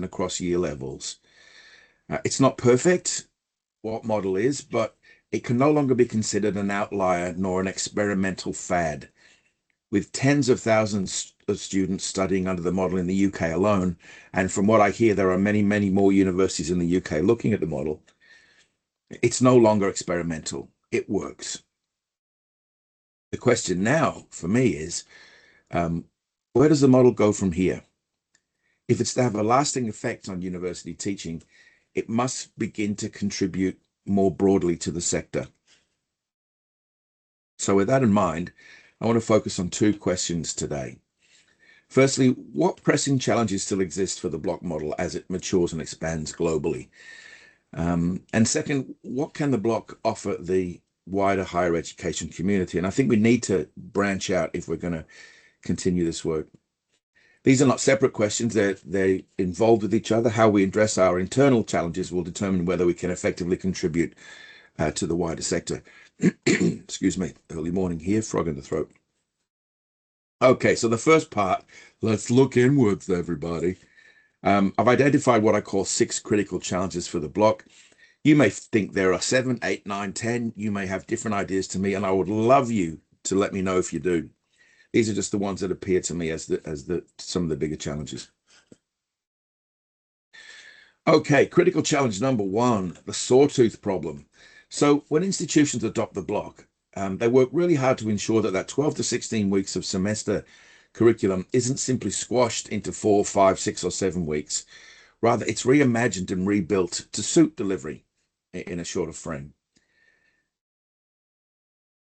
and across year levels. It's not perfect, what model is, but it can no longer be considered an outlier nor an experimental fad. With tens of thousands of students studying under the model in the UK alone, and from what I hear, there are many, many more universities in the UK looking at the model, it's no longer experimental. It works. The question now for me is, where does the model go from here? If it's to have a lasting effect on university teaching, it must begin to contribute more broadly to the sector. So with that in mind, I want to focus on two questions today. Firstly, what pressing challenges still exist for the block model as it matures and expands globally? And second, what can the block offer the wider higher education community? And I think we need to branch out if we're going to continue this work. These are not separate questions. They're involved with each other. How we address our internal challenges will determine whether we can effectively contribute to the wider sector. Excuse me, early morning here, frog in the throat. Okay, so the first part, let's look inwards, everybody. I've identified what I call 6 critical challenges for the block. You may think there are 7, 8, 9, 10. You may have different ideas to me, and I would love you to let me know if you do. These are just the ones that appear to me as some of the bigger challenges. Okay, critical challenge number 1, the sawtooth problem. So when institutions adopt the block, they work really hard to ensure that 12 to 16 weeks of semester curriculum isn't simply squashed into 4, 5, 6, or 7 weeks. Rather, it's reimagined and rebuilt to suit delivery in a shorter frame.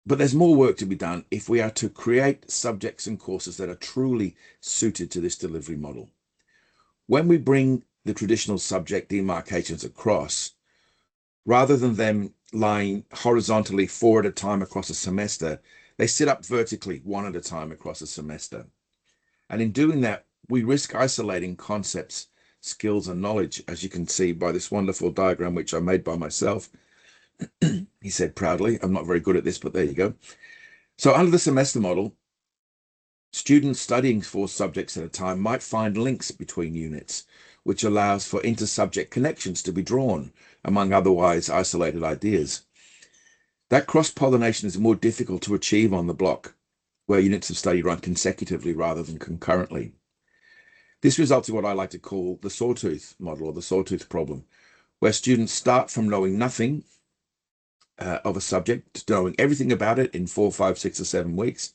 But there's more work to be done if we are to create subjects and courses that are truly suited to this delivery model. When we bring the traditional subject demarcations across, rather than them lying horizontally 4 at a time across a semester, they sit up vertically 1 at a time across a semester. And in doing that, we risk isolating concepts, skills, and knowledge, as you can see by this wonderful diagram, which I made by myself. He said proudly, I'm not very good at this, but there you go. So under the semester model, students studying 4 subjects at a time might find links between units, which allows for inter-subject connections to be drawn among otherwise isolated ideas. That cross-pollination is more difficult to achieve on the block, where units of study run consecutively rather than concurrently. This results in what I like to call the sawtooth model, or the sawtooth problem, where students start from knowing nothing of a subject to knowing everything about it in 4, 5, 6, or 7 weeks,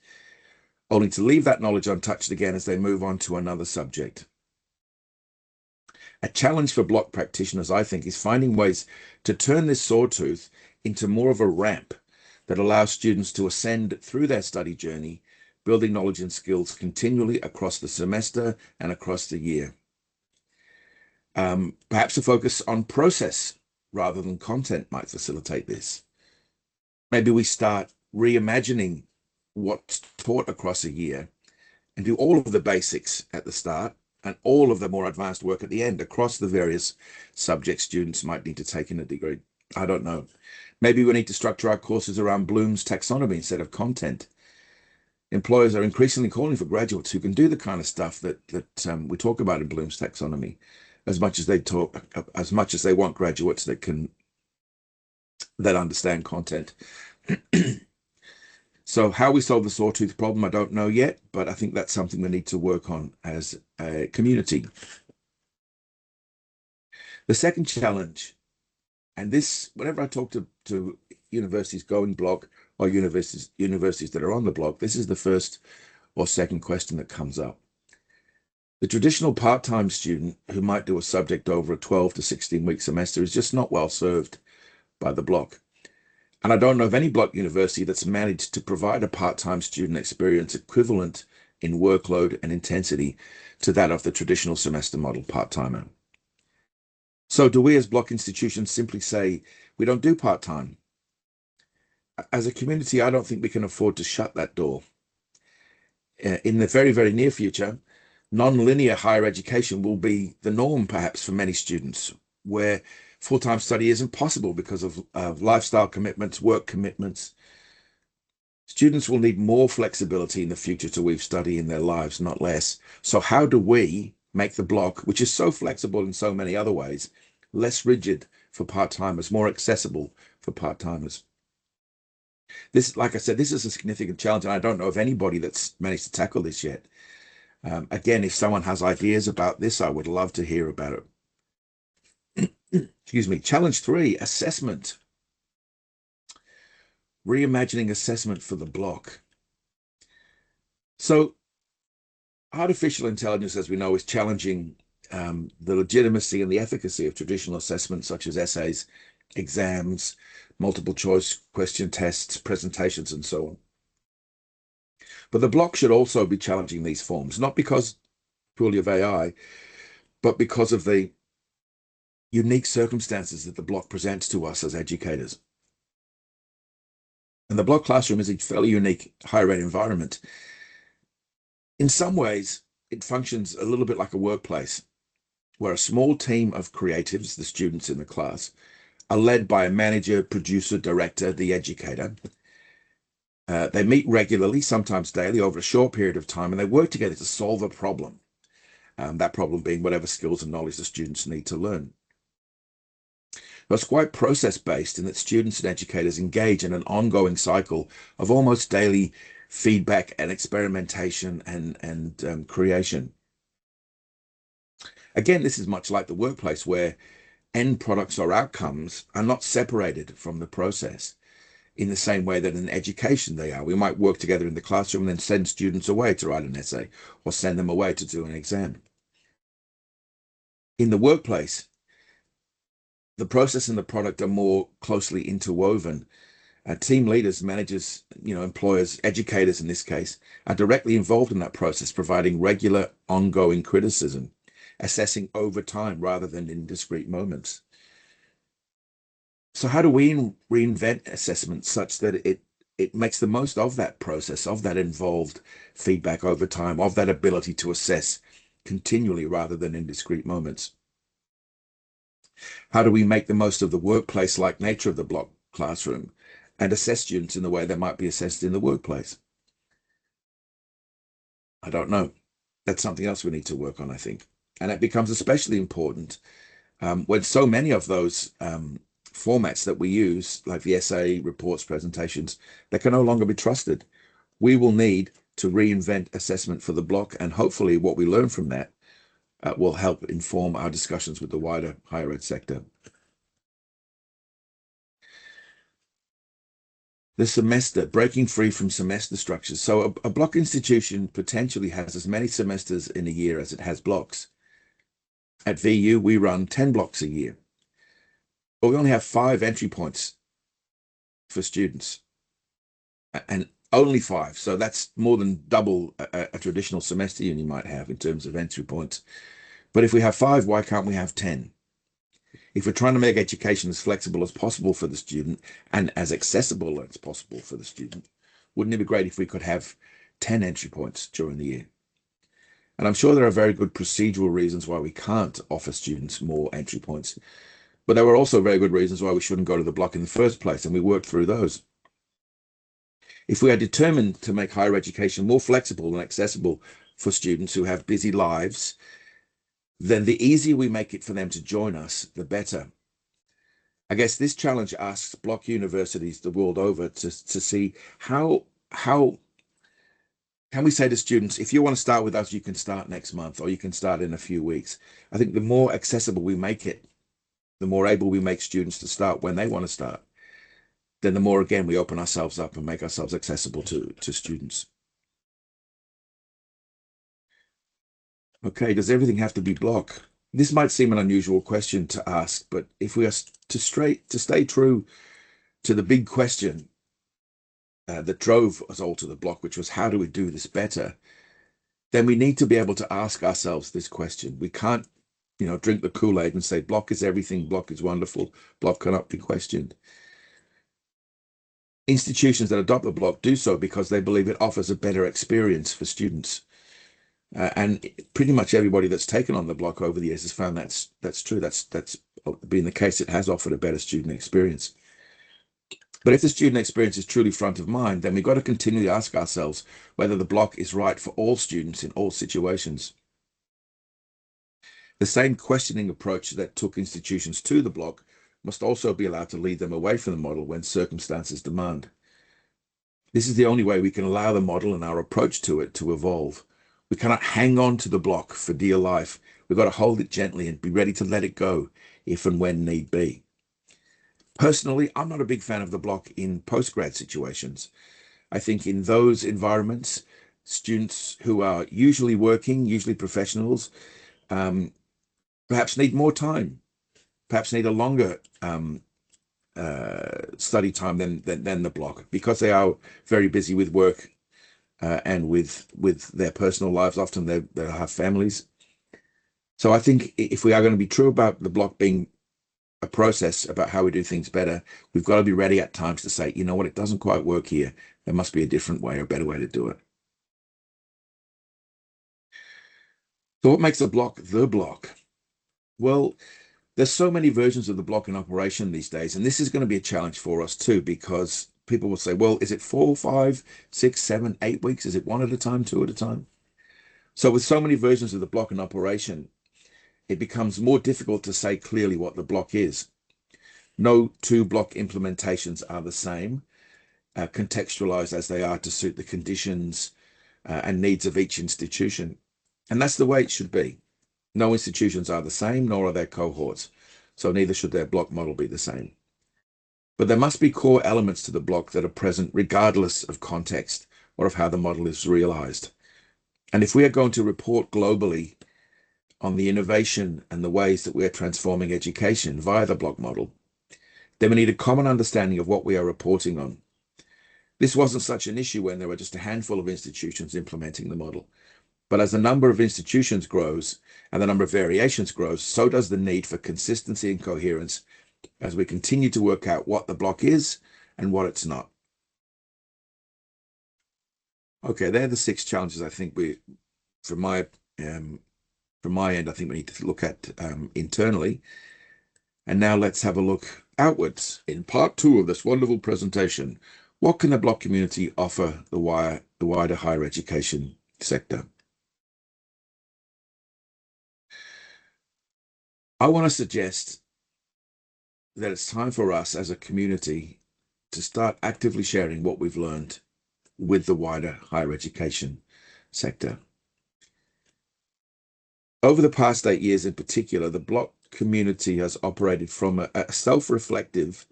only to leave that knowledge untouched again as they move on to another subject. A challenge for block practitioners, I think, is finding ways to turn this sawtooth into more of a ramp that allows students to ascend through their study journey, building knowledge and skills continually across the semester and across the year. Perhaps a focus on process rather than content might facilitate this. Maybe we start reimagining what's taught across a year and do all of the basics at the start and all of the more advanced work at the end across the various subjects students might need to take in a degree. I don't know. Maybe we need to structure our courses around Bloom's taxonomy instead of content. Employers are increasingly calling for graduates who can do the kind of stuff that we talk about in Bloom's taxonomy, as much as they want graduates that understand content. So how we solve the sawtooth problem, I don't know yet, but I think that's something we need to work on as a community. The second challenge, and this, whenever I talk to universities going block or universities that are on the block, this is the first or second question that comes up. The traditional part-time student who might do a subject over a 12 to 16-week semester is just not well served by the block. And I don't know of any block university that's managed to provide a part-time student experience equivalent in workload and intensity to that of the traditional semester model part-timer. So do we as block institutions simply say, we don't do part-time? As a community, I don't think we can afford to shut that door. In the very, very near future, non-linear higher education will be the norm, perhaps, for many students, where full-time study isn't possible because of lifestyle commitments, work commitments. Students will need more flexibility in the future to weave study in their lives, not less. So how do we, make the block, which is so flexible in so many other ways, less rigid for part-timers, more accessible for part-timers. This, like I said, this is a significant challenge, and I don't know of anybody that's managed to tackle this yet. Again, if someone has ideas about this, I would love to hear about it. Excuse me. Challenge 3, assessment. Reimagining assessment for the block. So artificial intelligence, as we know, is challenging the legitimacy and the efficacy of traditional assessments such as essays, exams, multiple choice question tests, presentations, and so on. But the block should also be challenging these forms, not because purely of AI, but because of the unique circumstances that the block presents to us as educators. And the block classroom is a fairly unique higher ed environment. In some ways, it functions a little bit like a workplace, where a small team of creatives, the students in the class, are led by a manager, producer, director, the educator. They meet regularly, sometimes daily, over a short period of time, and they work together to solve a problem. That problem being whatever skills and knowledge the students need to learn. But it's quite process-based in that students and educators engage in an ongoing cycle of almost daily feedback and experimentation and creation. Again, this is much like the workplace, where end products or outcomes are not separated from the process in the same way that in education they are. We might work together in the classroom and then send students away to write an essay or send them away to do an exam. In the workplace, the process and the product are more closely interwoven. Team leaders, managers, employers, educators in this case, are directly involved in that process, providing regular, ongoing criticism, assessing over time rather than in discrete moments. So how do we reinvent assessment such that it makes the most of that process, of that involved feedback over time, of that ability to assess continually rather than in discrete moments? How do we make the most of the workplace-like nature of the block classroom and assess students in the way they might be assessed in the workplace? I don't know. That's something else we need to work on, I think. And it becomes especially important when so many of those formats that we use, like the essay, reports, presentations, they can no longer be trusted. We will need to reinvent assessment for the block, and hopefully what we learn from that will help inform our discussions with the wider higher ed sector. The semester, breaking free from semester structures. So a block institution potentially has as many semesters in a year as it has blocks. At VU, we run 10 blocks a year, but we only have 5 entry points for students, and only 5. So that's more than double a traditional semester uni might have in terms of entry points. But if we have 5, why can't we have 10? If we're trying to make education as flexible as possible for the student and as accessible as possible for the student, wouldn't it be great if we could have 10 entry points during the year? And I'm sure there are very good procedural reasons why we can't offer students more entry points, but there were also very good reasons why we shouldn't go to the block in the first place, and we worked through those. If we are determined to make higher education more flexible and accessible for students who have busy lives, then the easier we make it for them to join us, the better. I guess this challenge asks block universities the world over to see how can we say to students, if you want to start with us, you can start next month, or you can start in a few weeks. I think the more accessible we make it, the more able we make students to start when they want to start, then the more, again, we open ourselves up and make ourselves accessible to students. Okay, does everything have to be block? This might seem an unusual question to ask, but if we are to stay true to the big question that drove us all to the block, which was how do we do this better, then we need to be able to ask ourselves this question. We can't, drink the Kool-Aid and say block is everything, block is wonderful, block cannot be questioned. Institutions that adopt the block do so because they believe it offers a better experience for students. And pretty much everybody that's taken on the block over the years has found that's true. That's been the case. It has offered a better student experience. But if the student experience is truly front of mind, then we've got to continually ask ourselves whether the block is right for all students in all situations. The same questioning approach that took institutions to the block must also be allowed to lead them away from the model when circumstances demand. This is the only way we can allow the model and our approach to it to evolve. We cannot hang on to the block for dear life. We've got to hold it gently and be ready to let it go if and when need be. Personally, I'm not a big fan of the block in postgrad situations. I think in those environments, students who are usually working, usually professionals, perhaps need more time, perhaps need a longer study time than the block, because they are very busy with work and with their personal lives. Often they have families. So I think if we are going to be true about the block being a process about how we do things better, we've got to be ready at times to say, you know what, it doesn't quite work here. There must be a different way or a better way to do it. So what makes a block the block? Well, there's so many versions of the block in operation these days, and this is going to be a challenge for us too, because people will say, well, is it 4, 5, 6, 7, 8 weeks? Is it one at a time, two at a time? So with so many versions of the block in operation, it becomes more difficult to say clearly what the block is. No two block implementations are the same, contextualized as they are to suit the conditions and needs of each institution. And that's the way it should be. No institutions are the same, nor are their cohorts. So neither should their block model be the same. But there must be core elements to the block that are present regardless of context or of how the model is realized. And if we are going to report globally on the innovation and the ways that we are transforming education via the block model, then we need a common understanding of what we are reporting on. This wasn't such an issue when there were just a handful of institutions implementing the model. But as the number of institutions grows and the number of variations grows, so does the need for consistency and coherence as we continue to work out what the block is and what it's not. Okay, they're the 6 challenges I think from my end, I think we need to look at internally. And now let's have a look outwards. In part 2 of this wonderful presentation, what can the block community offer the wider higher education sector? I want to suggest that it's time for us as a community to start actively sharing what we've learned with the wider higher education sector. Over the past 8 years in particular, the block community has operated from a self-reflective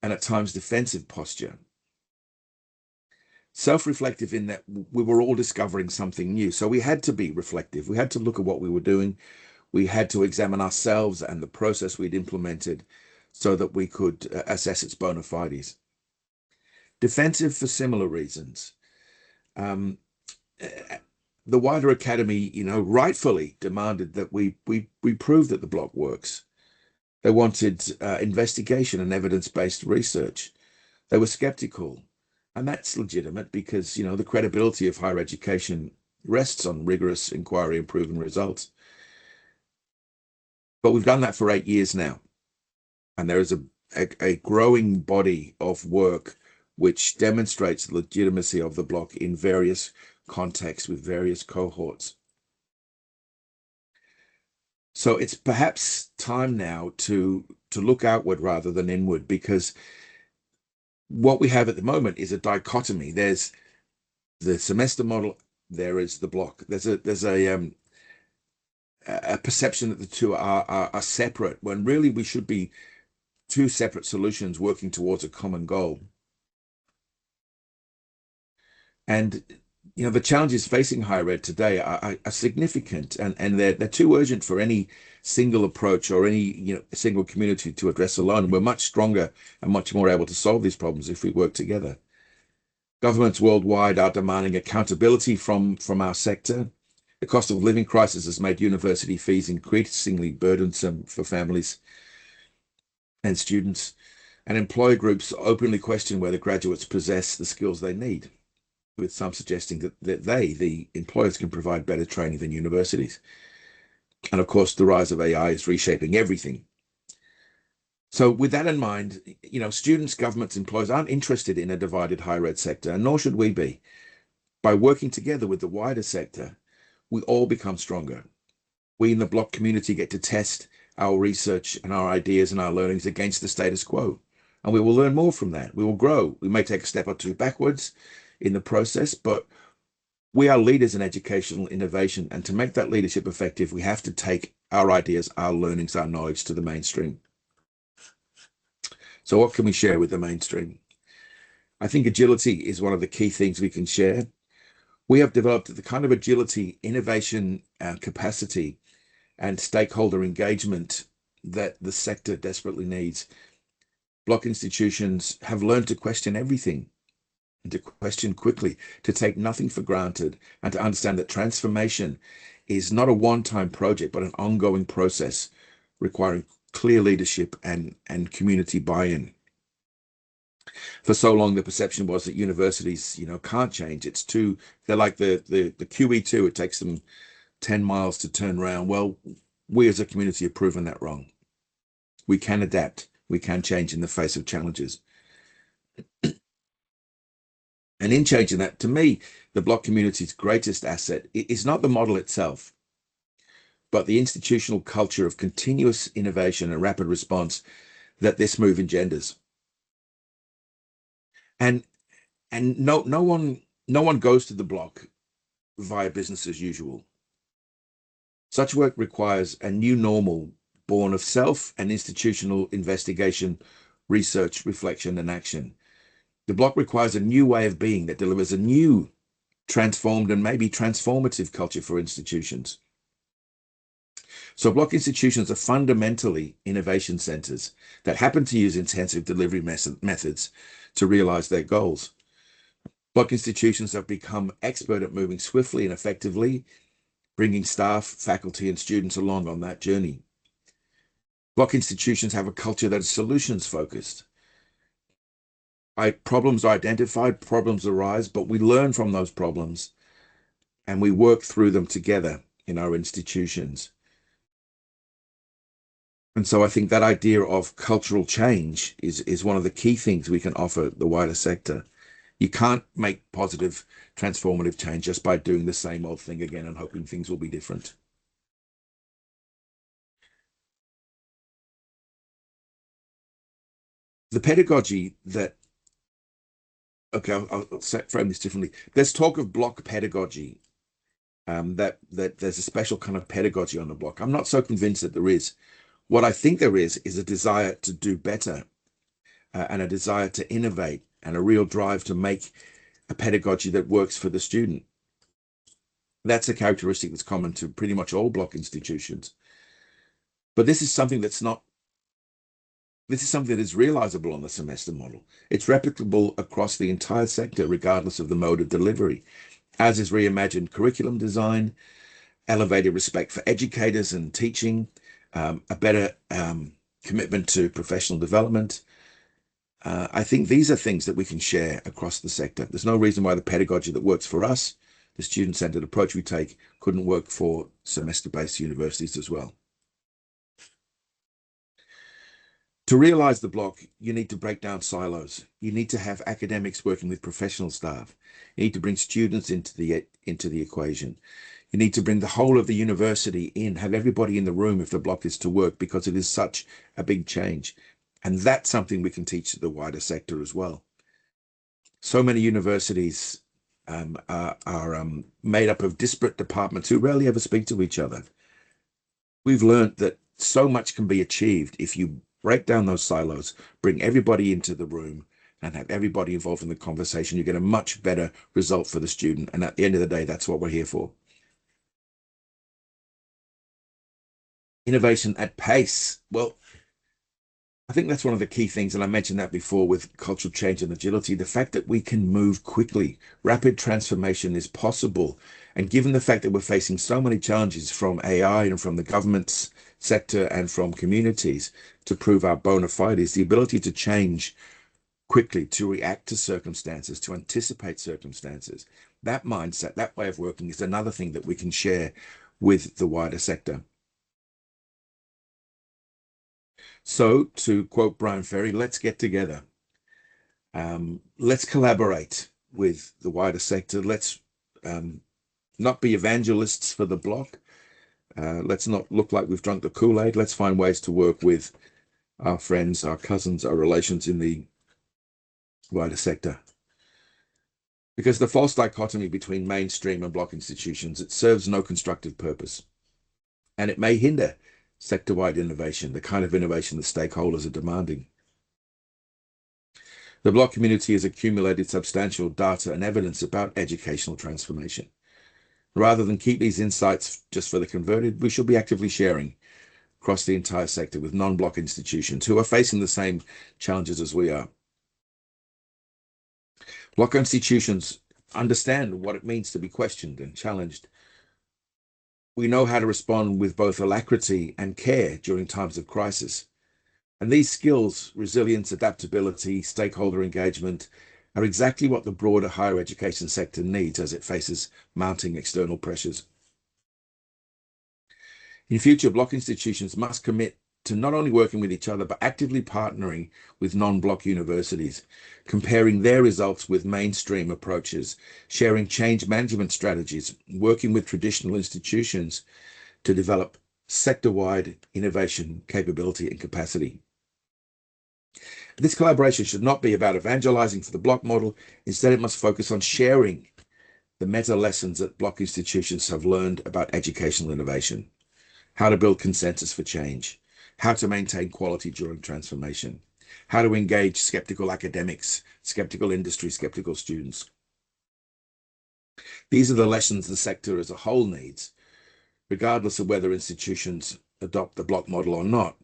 and at times defensive posture. Self-reflective in that we were all discovering something new. So we had to be reflective. We had to look at what we were doing. We had to examine ourselves and the process we'd implemented so that we could assess its bona fides. Defensive for similar reasons. The wider academy, rightfully demanded that we prove that the block works. They wanted investigation and evidence-based research. They were skeptical, and that's legitimate because, the credibility of higher education rests on rigorous inquiry and proven results. But we've done that for 8 years now, and there is a growing body of work which demonstrates the legitimacy of the block in various contexts with various cohorts. So it's perhaps time now to look outward rather than inward, because what we have at the moment is a dichotomy. There's the semester model, there is the block. There's a perception that the two are separate, when really we should be 2 separate solutions working towards a common goal. And the challenges facing higher ed today are significant, and they're too urgent for any single approach or any single community to address alone. We're much stronger and much more able to solve these problems if we work together. Governments worldwide are demanding accountability from our sector. The cost of living crisis has made university fees increasingly burdensome for families and students, and employer groups openly question whether graduates possess the skills they need, with some suggesting that the employers, can provide better training than universities. And of course, the rise of AI is reshaping everything. So with that in mind, students, governments, employers aren't interested in a divided higher ed sector, and nor should we be. By working together with the wider sector, we all become stronger. We in the block community get to test our research and our ideas and our learnings against the status quo. And we will learn more from that. We will grow. We may take a step or two backwards in the process, but we are leaders in educational innovation. And to make that leadership effective, we have to take our ideas, our learnings, our knowledge to the mainstream. So what can we share with the mainstream? I think agility is one of the key things we can share. We have developed the kind of agility, innovation, capacity, and stakeholder engagement that the sector desperately needs. Block institutions have learned to question everything and to question quickly, to take nothing for granted, and to understand that transformation is not a one-time project, but an ongoing process requiring clear leadership and community buy-in. For so long, the perception was that universities, can't change. They're like the QE2. It takes them 10 miles to turn around. Well, we as a community have proven that wrong. We can adapt. We can change in the face of challenges. And in changing that, to me, the block community's greatest asset is not the model itself, but the institutional culture of continuous innovation and rapid response that this move engenders. And no one goes to the block via business as usual. Such work requires a new normal born of self and institutional investigation, research, reflection, and action. The block requires a new way of being that delivers a new, transformed, and maybe transformative culture for institutions. So block institutions are fundamentally innovation centers that happen to use intensive delivery methods to realize their goals. Block institutions have become expert at moving swiftly and effectively, bringing staff, faculty, and students along on that journey. Block institutions have a culture that is solutions focused. Problems are identified, problems arise, but we learn from those problems and we work through them together in our institutions. And so I think that idea of cultural change is one of the key things we can offer the wider sector. You can't make positive, transformative change just by doing the same old thing again and hoping things will be different. The pedagogy that, okay, I'll frame this differently. There's talk of block pedagogy, that there's a special kind of pedagogy on the block. I'm not so convinced that there is. What I think there is a desire to do better, and a desire to innovate and a real drive to make a pedagogy that works for the student. That's a characteristic that's common to pretty much all block institutions. But this is something that is realizable on the semester model. It's replicable across the entire sector, regardless of the mode of delivery, as is reimagined curriculum design, elevated respect for educators and teaching, a better commitment to professional development. I think these are things that we can share across the sector. There's no reason why the pedagogy that works for us, the student-centered approach we take, couldn't work for semester-based universities as well. To realize the block, you need to break down silos. You need to have academics working with professional staff. You need to bring students into the equation. You need to bring the whole of the university in, have everybody in the room if the block is to work, because it is such a big change. And that's something we can teach the wider sector as well. So many universities are made up of disparate departments who rarely ever speak to each other. We've learned that so much can be achieved if you break down those silos, bring everybody into the room, and have everybody involved in the conversation. You get a much better result for the student. And at the end of the day, that's what we're here for. Innovation at pace. Well, I think that's one of the key things, and I mentioned that before with cultural change and agility, the fact that we can move quickly. Rapid transformation is possible. And given the fact that we're facing so many challenges from AI and from the government's sector and from communities to prove our bona fides, the ability to change quickly, to react to circumstances, to anticipate circumstances, that mindset, that way of working is another thing that we can share with the wider sector. So, to quote Brian Ferry, let's get together. Let's collaborate with the wider sector. Let's not be evangelists for the block. Let's not look like we've drunk the Kool-Aid. Let's find ways to work with our friends, our cousins, our relations in the wider sector. Because the false dichotomy between mainstream and block institutions, it serves no constructive purpose. And it may hinder sector-wide innovation, the kind of innovation that stakeholders are demanding. The block community has accumulated substantial data and evidence about educational transformation. Rather than keep these insights just for the converted, we should be actively sharing across the entire sector with non-block institutions who are facing the same challenges as we are. Block institutions understand what it means to be questioned and challenged. We know how to respond with both alacrity and care during times of crisis. And these skills, resilience, adaptability, stakeholder engagement, are exactly what the broader higher education sector needs as it faces mounting external pressures. In future, block institutions must commit to not only working with each other, but actively partnering with non-block universities, comparing their results with mainstream approaches, sharing change management strategies, working with traditional institutions to develop sector-wide innovation, capability, and capacity. This collaboration should not be about evangelizing for the block model. Instead, it must focus on sharing the meta lessons that block institutions have learned about educational innovation, how to build consensus for change, how to maintain quality during transformation, how to engage skeptical academics, skeptical industry, skeptical students. These are the lessons the sector as a whole needs, regardless of whether institutions adopt the block model or not.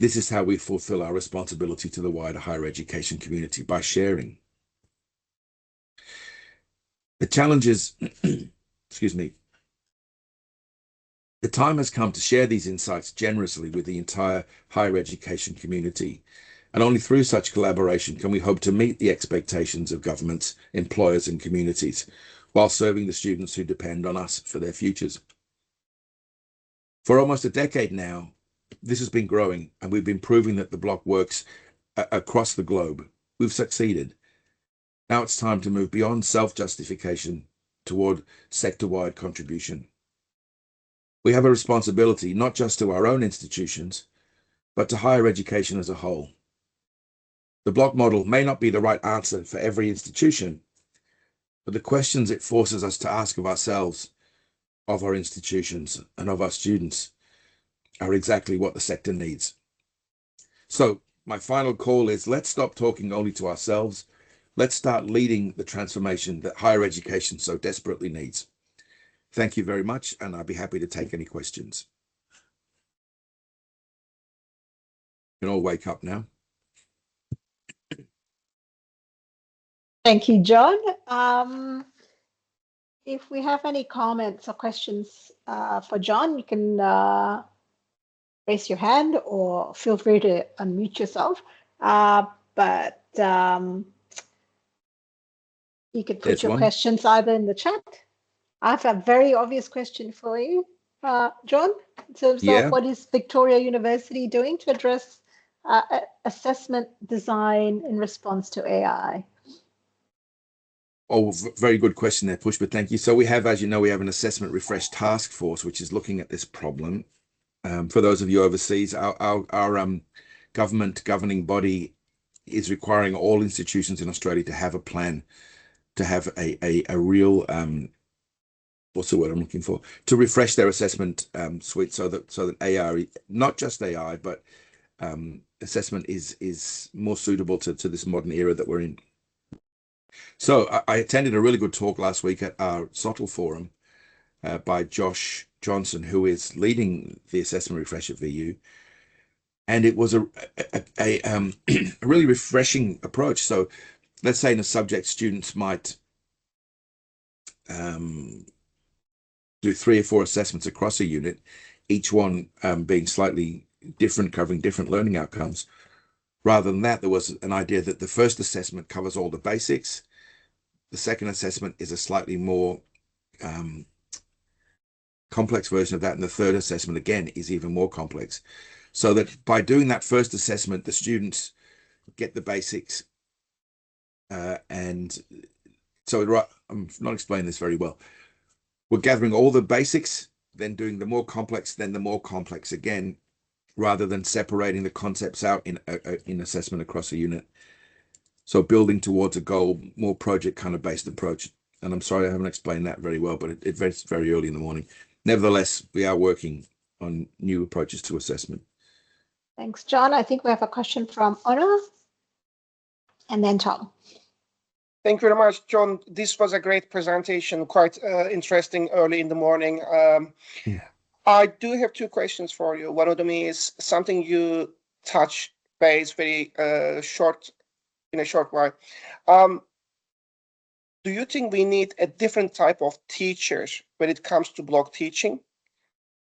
This is how we fulfill our responsibility to the wider higher education community, by sharing. The challenges, excuse me, the time has come to share these insights generously with the entire higher education community. And only through such collaboration can we hope to meet the expectations of governments, employers, and communities, while serving the students who depend on us for their futures. For almost a decade now, this has been growing, and we've been proving that the block works across the globe. We've succeeded. Now it's time to move beyond self-justification toward sector-wide contribution. We have a responsibility not just to our own institutions, but to higher education as a whole. The block model may not be the right answer for every institution, but the questions it forces us to ask of ourselves, of our institutions, and of our students are exactly what the sector needs. So my final call is, let's stop talking only to ourselves. Let's start leading the transformation that higher education so desperately needs. Thank you very much, and I'll be happy to take any questions. You can all wake up now. Thank you, John. If we have any comments or questions for John, you can raise your hand or feel free to unmute yourself. But you could put your questions either in the chat. I have a very obvious question for you, John, in terms of what is Victoria University doing to address assessment design in response to AI? Oh, very good question there, Push, but thank you. So we have, as you know, we have an assessment refresh task force, which is looking at this problem. For those of you overseas, our government governing body is requiring all institutions in Australia to have a plan, to have a real, what's the word I'm looking for, to refresh their assessment suite so that AI, not just AI, but assessment is more suitable to this modern era that we're in. So I attended a really good talk last week at our SOTL forum by Josh Johnson, who is leading the assessment refresh at VU. And it was a really refreshing approach. So let's say in a subject, students might do 3 or 4 assessments across a unit, each one being slightly different, covering different learning outcomes. Rather than that, there was an idea that the first assessment covers all the basics. The second assessment is a slightly more complex version of that. And the third assessment, again, is even more complex. So that by doing that first assessment, the students get the basics. And so I'm not explaining this very well. We're gathering all the basics then doing the more complex, then the more complex again, rather than separating the concepts out in assessment across a unit. So building towards a goal, more project kind of based approach. And I'm sorry I haven't explained that very well, but it's very early in the morning. Nevertheless, we are working on new approaches to assessment. Thanks, John. I think we have a question from Ona and then Tom. Thank you very much, John. This was a great presentation, quite interesting early in the morning. Yeah. I do have two questions for you. One of them is something you touch base very in a short while. Do you think we need a different type of teachers when it comes to block teaching?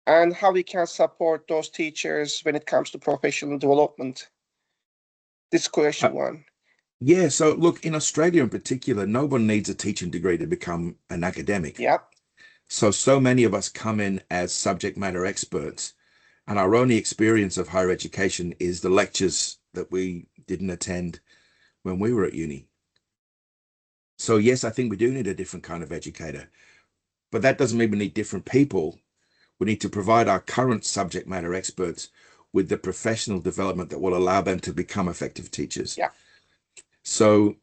And how we can support those teachers when it comes to professional development? This is question one. Yeah, so look, in Australia in particular, no one needs a teaching degree to become an academic. Yeah. So many of us come in as subject matter experts, and our only experience of higher education is the lectures that we didn't attend when we were at uni. So yes, I think we do need a different kind of educator, but that doesn't mean we need different people. We need to provide our current subject matter experts with the professional development that will allow them to become effective teachers. Yeah. So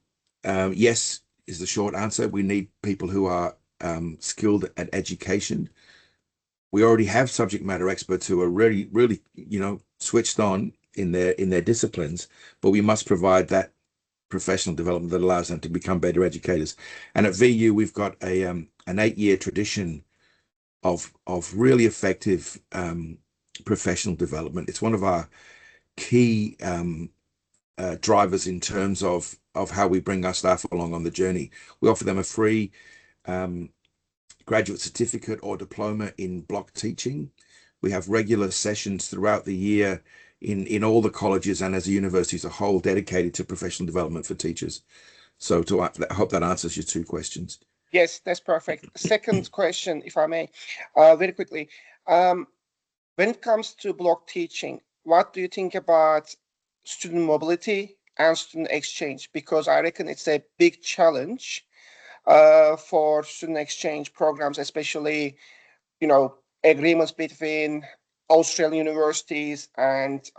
yes is the short answer. We need people who are skilled at education. We already have subject matter experts who are really, switched on in their disciplines, but we must provide that professional development that allows them to become better educators. And at VU, we've got an 8-year tradition of really effective professional development. It's one of our key drivers in terms of how we bring our staff along on the journey. We offer them a free graduate certificate or diploma in block teaching. We have regular sessions throughout the year in all the colleges and as a university as a whole dedicated to professional development for teachers. So I hope that answers your two questions. Yes, that's perfect. Second question, if I may, very quickly. When it comes to block teaching, what do you think about student mobility and student exchange? Because I reckon it's a big challenge for student exchange programs, especially, agreements between Australian universities and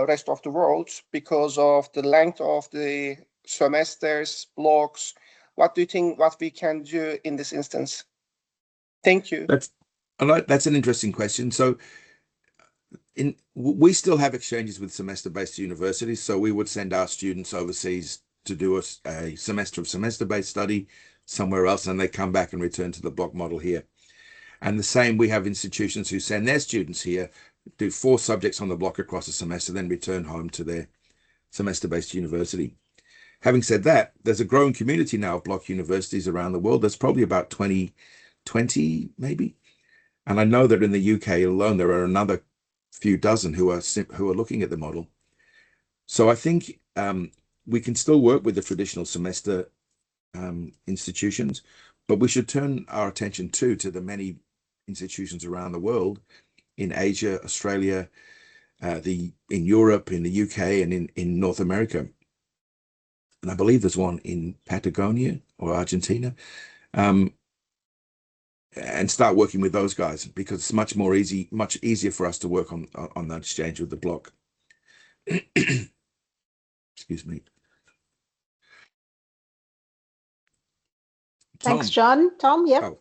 rest of the world because of the length of the semesters, blocks. What do you think what we can do in this instance? Thank you. That's an interesting question. So we still have exchanges with semester-based universities. So we would send our students overseas to do a semester of semester-based study somewhere else, and they come back and return to the block model here. And the same, we have institutions who send their students here, do 4 subjects on the block across a semester, then return home to their semester-based university. Having said that, there's a growing community now of block universities around the world. There's probably about 20 maybe. And I know that in the UK alone, there are another few dozen who are looking at the model. So I think we can still work with the traditional semester institutions, but we should turn our attention to the many institutions around the world, in Asia, Australia, in Europe, in the UK, and in North America. And I believe there's one in Patagonia or Argentina, and start working with those guys, because it's much easier for us to work on that exchange with the block. Excuse me. Thanks, John. Tom, yeah. Oh.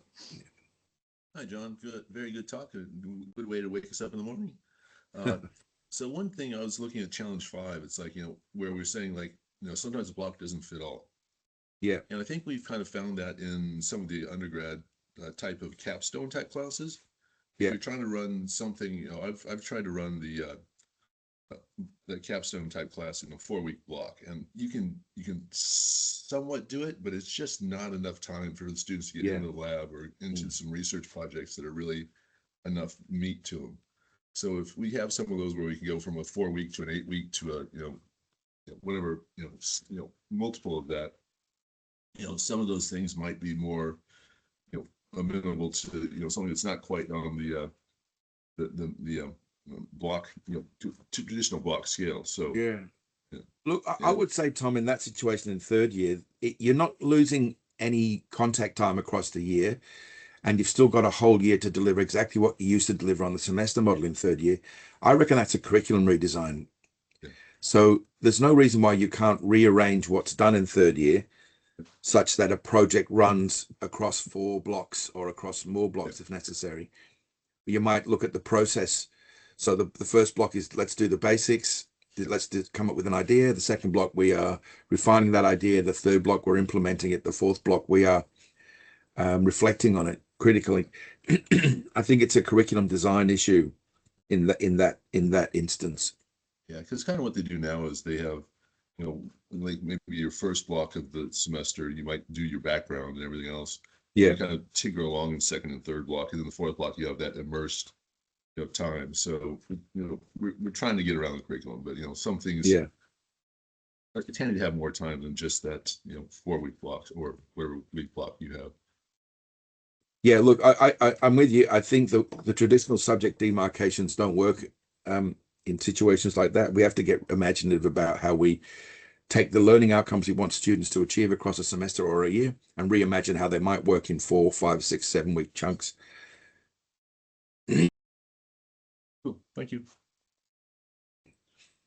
Hi, John. Good, very good talk. Good way to wake us up in the morning. So one thing, I was looking at challenge 5. It's like, where we're saying, like, sometimes a block doesn't fit all. Yeah. And I think we've kind of found that in some of the undergrad type of capstone type classes. Yeah. If you're trying to run something, I've tried to run the capstone type class in a 4-week block, and you can somewhat do it, but it's just not enough time for the students to get into the lab or into some research projects that are really enough meat to them. So if we have some of those where we can go from a 4-week to an 8-week to a whatever, multiple of that, some of those things might be more amenable to something that's not quite on the block, to traditional block scale. So yeah. Look, I would say, Tom, in that situation in 3rd year, you're not losing any contact time across the year. and you've still got a whole year to deliver exactly what you used to deliver on the semester model in third year, I reckon that's a curriculum redesign. Yeah. So there's no reason why you can't rearrange what's done in third year such that a project runs across 4 blocks or across more blocks if necessary. You might look at the process. So the first block is let's do the basics. Let's come up with an idea. The second block, we are refining that idea. The third block, we're implementing it. The fourth block, we are reflecting on it critically. I think it's a curriculum design issue in that instance. Yeah, because kind of what they do now is they have, you know, like maybe your first block of the semester, you might do your background and everything else. Yeah. You kind of tinker along in second and third block, and then the fourth block you have that immersed, you know, time. So you know, we're trying to get around the curriculum, but you know, some things are tending to have more time than just that, you know, 4-week block or whatever week block you have. Yeah, look, I'm with you. I think the traditional subject demarcations don't work in situations like that. We have to get imaginative about how we take the learning outcomes we want students to achieve across a semester or a year and reimagine how they might work in 4, 5, 6, 7-week chunks. Cool. Thank you.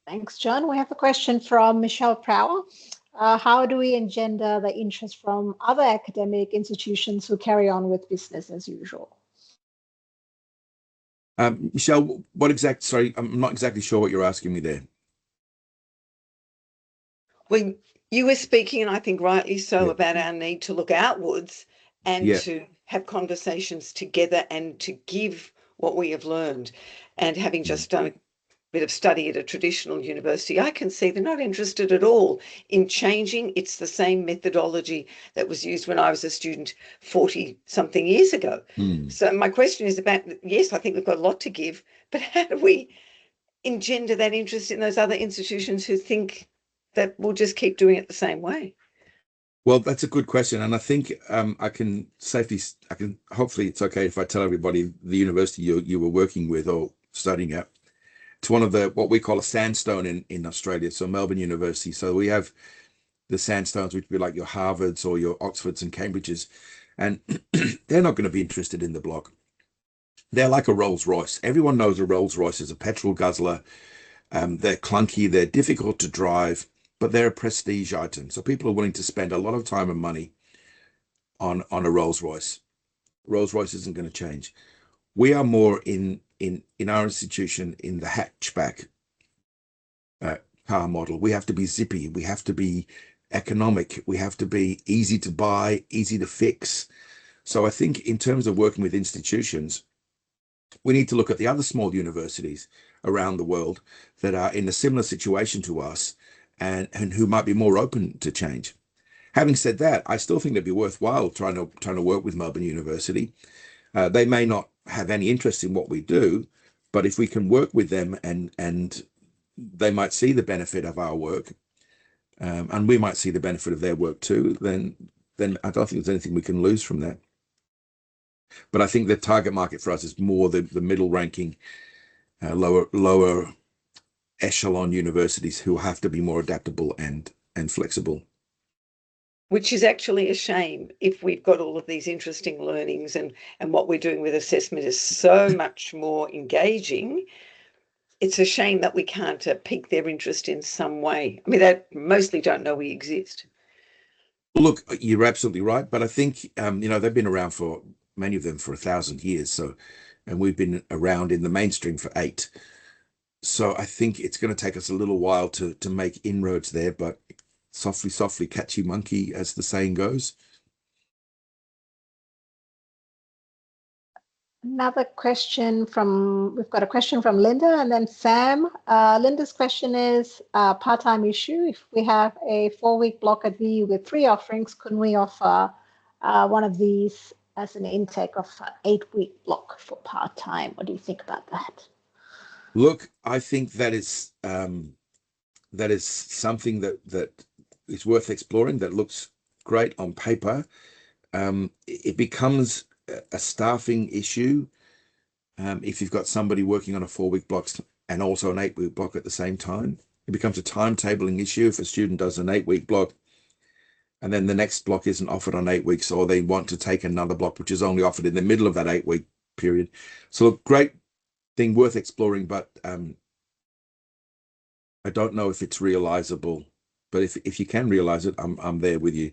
Thanks, John. We have a question from Michelle Prower. How do we engender the interest from other academic institutions who carry on with business as usual? Michelle, sorry, I'm not exactly sure what you're asking me there. Well, you were speaking, and I think rightly so, about our need to look outwards and to have conversations together and to give what we have learned. And having just done a bit of study at a traditional university, I can see they're not interested at all in changing. It's the same methodology that was used when I was a student 40-something years ago. So my question is about, yes, I think we've got a lot to give, but how do we engender that interest in those other institutions who think that we'll just keep doing it the same way? Well, that's a good question. And I think hopefully it's okay if I tell everybody the university you were working with or studying at. It's one of what we call a sandstone in Australia. So Melbourne University. So we have the sandstones, which would be like your Harvards or your Oxfords and Cambridges. And they're not going to be interested in the block. They're like a Rolls Royce. Everyone knows a Rolls Royce is a petrol guzzler. They're clunky. They're difficult to drive, but they're a prestige item. So people are willing to spend a lot of time and money on a Rolls Royce. Rolls Royce isn't going to change. We are more in our institution in the hatchback car model. We have to be zippy. We have to be economic. We have to be easy to buy, easy to fix. So I think in terms of working with institutions, we need to look at the other small universities around the world that are in a similar situation to us and who might be more open to change. Having said that, I still think it'd be worthwhile trying to work with Melbourne University. They may not have any interest in what we do, but if we can work with them and they might see the benefit of our work, and we might see the benefit of their work too, then I don't think there's anything we can lose from that. But I think the target market for us is more the middle ranking, lower echelon universities who have to be more adaptable and flexible. Which is actually a shame if we've got all of these interesting learnings and what we're doing with assessment is so much more engaging. It's a shame that we can't pique their interest in some way. I mean, they mostly don't know we exist. Look, you're absolutely right. But I think, they've been around for many of them for 1,000 years. So, and we've been around in the mainstream for 8. So I think it's going to take us a little while to make inroads there, but softly, softly, catchy monkey, as the saying goes. We've got a question from Linda and then Sam. Linda's question is part-time issue. If we have a 4-week block at VU with 3 offerings, couldn't we offer one of these as an intake of 8-week block for part-time? What do you think about that? Look, I think that is something that is worth exploring. That looks great on paper. It becomes a staffing issue if you've got somebody working on a 4-week block and also an 8-week block at the same time. It becomes a timetabling issue if a student does an 8-week block and then the next block isn't offered on 8 weeks, or they want to take another block which is only offered in the middle of that 8-week period. So a great thing, worth exploring, but I don't know if it's realizable. But if you can realize it, I'm there with you.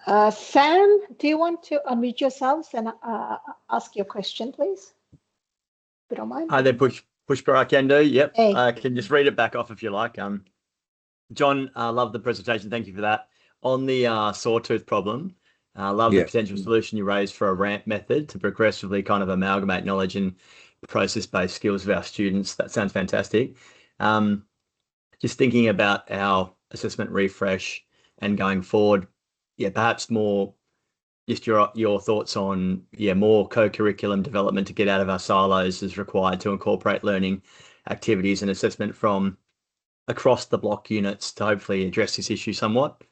Sam, do you want to unmute yourselves and ask your question, please? If you don't mind. Hi there, Pushpa, I can do. Yep. Hey. I can just read it back off if you like. John, I love the presentation. Thank you for that. On the sawtooth problem, I love the potential solution you raised for a ramp method to progressively kind of amalgamate knowledge and process-based skills of our students. That sounds fantastic. Just thinking about our assessment refresh and going forward, perhaps more just your thoughts on more co-curriculum development to get out of our silos is required to incorporate learning activities and assessment from across the block units to hopefully address this issue somewhat.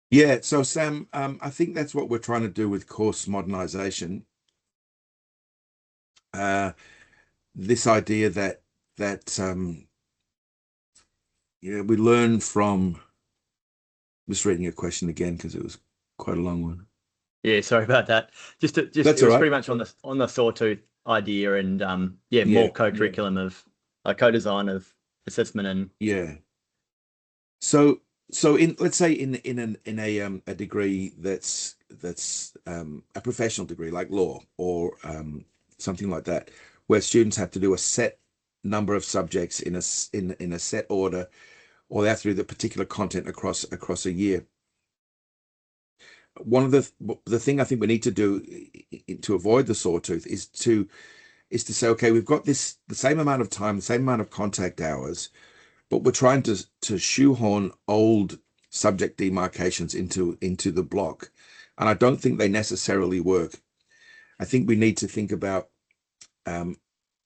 Yeah, so Sam, I think that's what we're trying to do with course modernization. This idea that we learn from. Just reading your question again because it was quite a long one. Yeah, sorry about that. Just it was pretty much on the sawtooth idea and more co-curriculum of co-design of assessment and So in, let's say in a degree that's a professional degree like law or something like that, where students have to do a set number of subjects in a set order, or they have to do the particular content across a year. One of the thing I think we need to do to avoid the sawtooth is to say, okay, we've got the same amount of time, the same amount of contact hours, but we're trying to shoehorn old subject demarcations into the block. And I don't think they necessarily work. I think we need to think about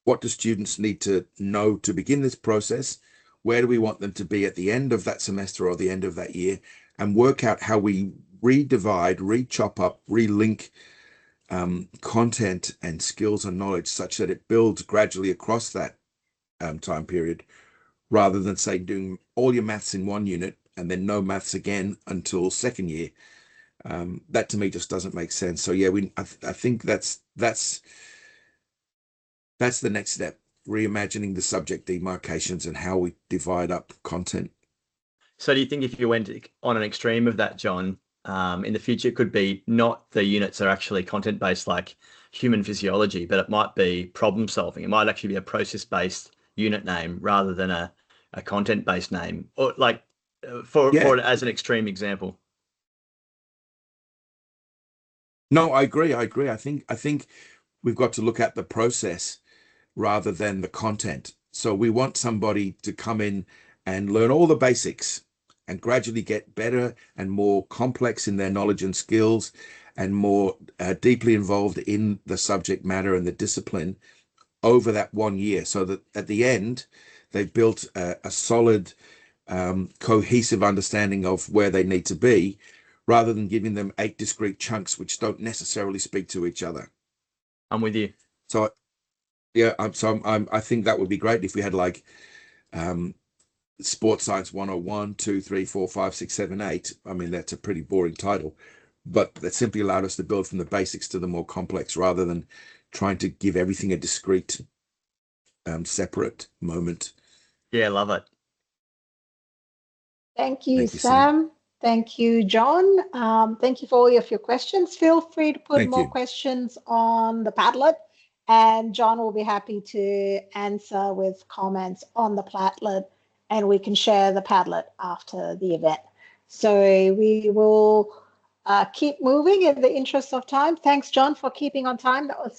what do students need to know to begin this process? Where do we want them to be at the end of that semester or the end of that year? And work out how we redivide, re-chop up, relink content and skills and knowledge such that it builds gradually across that time period, rather than say doing all your maths in one unit and then no maths again until second year. That to me just doesn't make sense. So yeah, I think that's the next step, reimagining the subject demarcations and how we divide up content. So do you think if you went on an extreme of that, John, in the future, it could be not the units are actually content-based like human physiology, but it might be problem solving. It might actually be a process-based unit name rather than a content-based name, or like for it as an extreme example. No, I agree. I think we've got to look at the process rather than the content. So we want somebody to come in and learn all the basics and gradually get better and more complex in their knowledge and skills and more deeply involved in the subject matter and the discipline over that 1 year, so that at the end they've built a solid cohesive understanding of where they need to be, rather than giving them 8 discrete chunks which don't necessarily speak to each other. I'm with you. So yeah, I think that would be great if we had like Sports Science 101, 2, 3, 4, 5, 6, 7, 8. I mean, that's a pretty boring title, but that simply allowed us to build from the basics to the more complex, rather than trying to give everything a discrete, separate moment. Yeah, love it. Thank you, Sam. Thank you, John. Thank you for all of your questions. Feel free to put more questions on the Padlet, and John will be happy to answer with comments on the Padlet, and we can share the Padlet after the event. So we will keep moving in the interest of time. Thanks, John, for keeping on time. That was